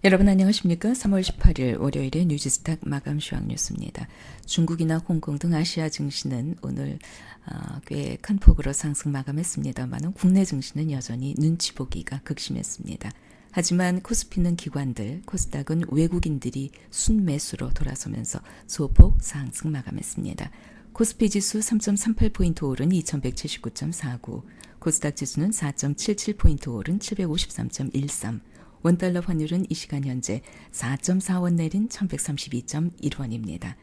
여러분 안녕하십니까? 3월 18일 월요일의 뉴지스탁 마감 시황 뉴스입니다. 중국이나 홍콩 등 아시아 증시는 오늘 꽤 큰 폭으로 상승 마감했습니다만 국내 증시는 여전히 눈치 보기가 극심했습니다. 하지만 코스피는 기관들, 코스닥은 외국인들이 순매수로 돌아서면서 소폭 상승 마감했습니다. 코스피 지수 3.38포인트 오른 2179.49, 코스닥 지수는 4.77포인트 오른 753.13, 원달러 환율은 이 시간 현재 4.4원 내린 1132.1원입니다.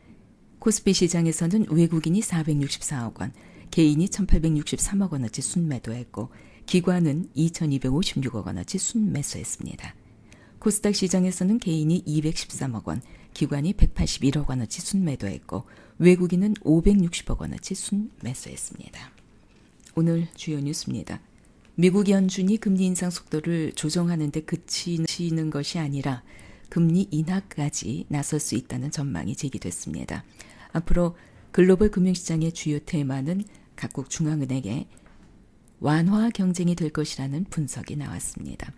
코스피 시장에서는 외국인이 464억 원, 개인이 1863억 원어치 순매도했고 기관은 2256억 원어치 순매수했습니다. 코스닥 시장에서는 개인이 213억 원, 기관이 181억 원어치 순매도했고 외국인은 560억 원어치 순매수했습니다. 오늘 주요 뉴스입니다. 미국 연준이 금리 인상 속도를 조정하는 데 그치는 것이 아니라 금리 인하까지 나설 수 있다는 전망이 제기됐습니다. 앞으로 글로벌 금융시장의 주요 테마는 각국 중앙은행의 완화 경쟁이 될 것이라는 분석이 나왔습니다.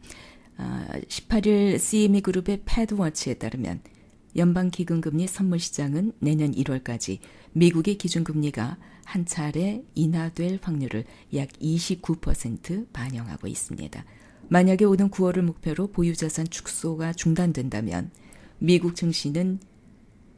18일 CME 그룹의 패드워치에 따르면 연방기금금리 선물시장은 내년 1월까지 미국의 기준금리가 한 차례 인하될 확률을 약 29% 반영하고 있습니다. 만약에 오는 9월을 목표로 보유자산 축소가 중단된다면 미국 증시는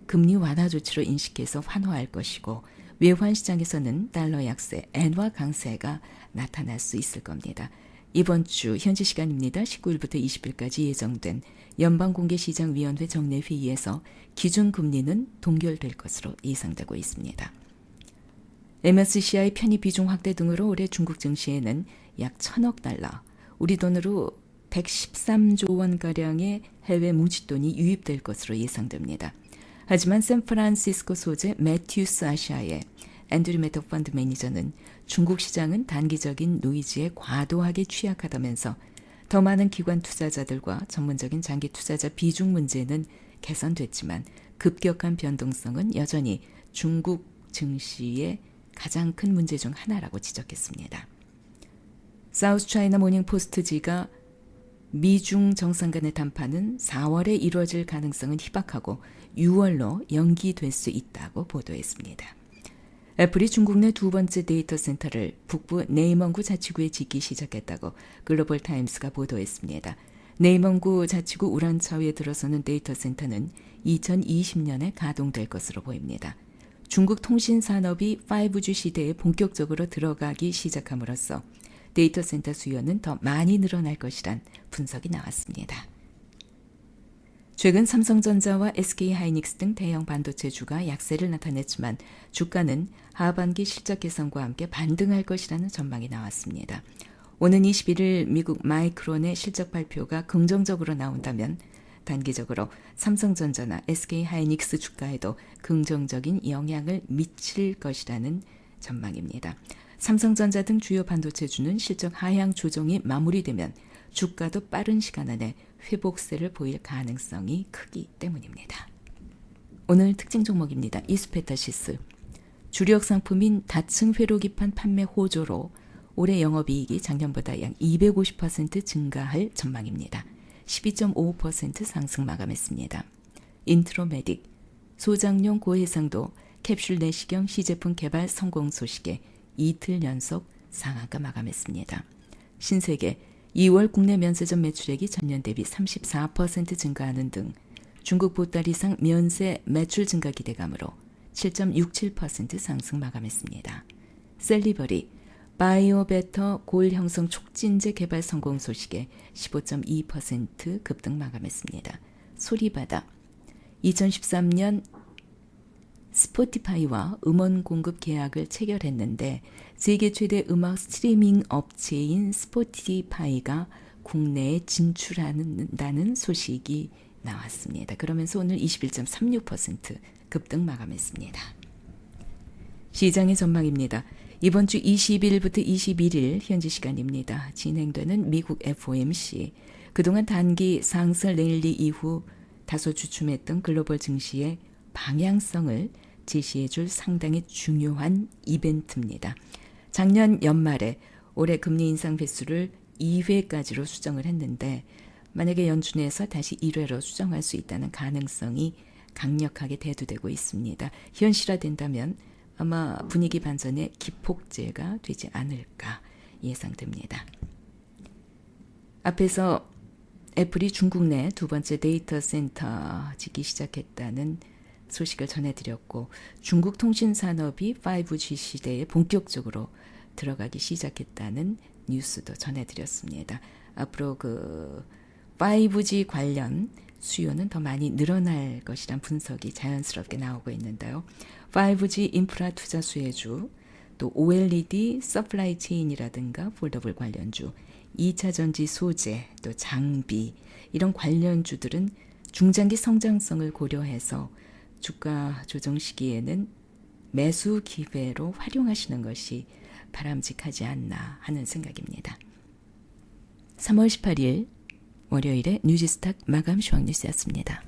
금리 완화 조치로 인식해서 환호할 것이고 외환시장에서는 달러 약세, 엔화 강세가 나타날 수 있을 겁니다. 이번 주 현지 시간입니다. 19일부터 20일까지 예정된 연방공개시장위원회 정례회의에서 기준금리는 동결될 것으로 예상되고 있습니다. MSCI 편입 비중 확대 등으로 올해 중국 증시에는 약 1,000억 달러, 우리 돈으로 113조 원가량의 해외 뭉칫돈이 유입될 것으로 예상됩니다. 하지만 샌프란시스코 소재 매튜스 아시아의 앤드류 메터 펀드 매니저는 중국 시장은 단기적인 노이즈에 과도하게 취약하다면서 더 많은 기관 투자자들과 전문적인 장기 투자자 비중 문제는 개선됐지만 급격한 변동성은 여전히 중국 증시의 가장 큰 문제 중 하나라고 지적했습니다. 사우스 차이나 모닝 포스트지가 미중 정상 간의談판은 4월에 이루어질 가능성은 희박하고 6월로 연기될 수 있다고 보도했습니다. 애플이 중국 내 두 번째 데이터 센터를 북부 네이먼구 자치구에 짓기 시작했다고 글로벌 타임스가 보도했습니다. 네이먼구 자치구 우란차오에 들어서는 데이터 센터는 2020년에 가동될 것으로 보입니다. 중국 통신 산업이 5G 시대에 본격적으로 들어가기 시작함으로써 데이터 센터 수요는 더 많이 늘어날 것이란 분석이 나왔습니다. 최근 삼성전자와 SK하이닉스 등 대형 반도체주가 약세를 나타냈지만 주가는 하반기 실적 개선과 함께 반등할 것이라는 전망이 나왔습니다. 오는 21일 미국 마이크론의 실적 발표가 긍정적으로 나온다면 단기적으로 삼성전자나 SK하이닉스 주가에도 긍정적인 영향을 미칠 것이라는 전망입니다. 삼성전자 등 주요 반도체주는 실적 하향 조정이 마무리되면 주가도 빠른 시간 안에 회복세를 보일 가능성이 크기 때문입니다. 오늘 특징 종목입니다. 이수페타시스. 주력 상품인 다층 회로기판 판매 호조로 올해 영업이익이 작년보다 약 250% 증가할 전망입니다. 12.5% 상승 마감했습니다. 인트로메딕. 소장용 고해상도 캡슐 내시경 시제품 개발 성공 소식에 이틀 연속 상한가 마감했습니다. 신세계. 2월 국내 면세점 매출액이 전년 대비 34% 증가하는 등 중국 보따리상 면세 매출 증가 기대감으로 7.67% 상승 마감했습니다. 셀리버리, 바이오베터 골 형성 촉진제 개발 성공 소식에 15.2% 급등 마감했습니다. 소리바다, 2013년 스포티파이와 음원 공급 계약을 체결했는데 세계 최대 음악 스트리밍 업체인 스포티파이가 국내에 진출한다는 소식이 나왔습니다. 그러면서 오늘 21.36% 급등 마감했습니다. 시장의 전망입니다. 이번 주 20일부터 21일 현지 시간입니다. 진행되는 미국 FOMC, 그동안 단기 상승 랠리 이후 다소 주춤했던 글로벌 증시의 방향성을 제시해줄 상당히 중요한 이벤트입니다. 작년 연말에 올해 금리 인상 횟수를 2회까지로 수정을 했는데 만약에 연준에서 다시 1회로 수정할 수 있다는 가능성이 강력하게 대두되고 있습니다. 현실화된다면 아마 분위기 반전의 기폭제가 되지 않을까 예상됩니다. 앞에서 애플이 중국 내 두 번째 데이터 센터 짓기 시작했다는 소식을 전해드렸고, 중국 통신 산업이 5G 시대에 본격적으로 들어가기 시작했다는 뉴스도 전해드렸습니다. 앞으로 그 5G 관련 수요는 더 많이 늘어날 것이란 분석이 자연스럽게 나오고 있는데요. 5G 인프라 투자 수혜주, 또 OLED 서플라이 체인이라든가 폴더블 관련주, 2차 전지 소재, 또 장비, 이런 관련주들은 중장기 성장성을 고려해서 주가 조정 시기에는 매수 기회로 활용하시는 것이 바람직하지 않나 하는 생각입니다. 3월 18일 월요일에 뉴지스탁 마감 시황 뉴스였습니다.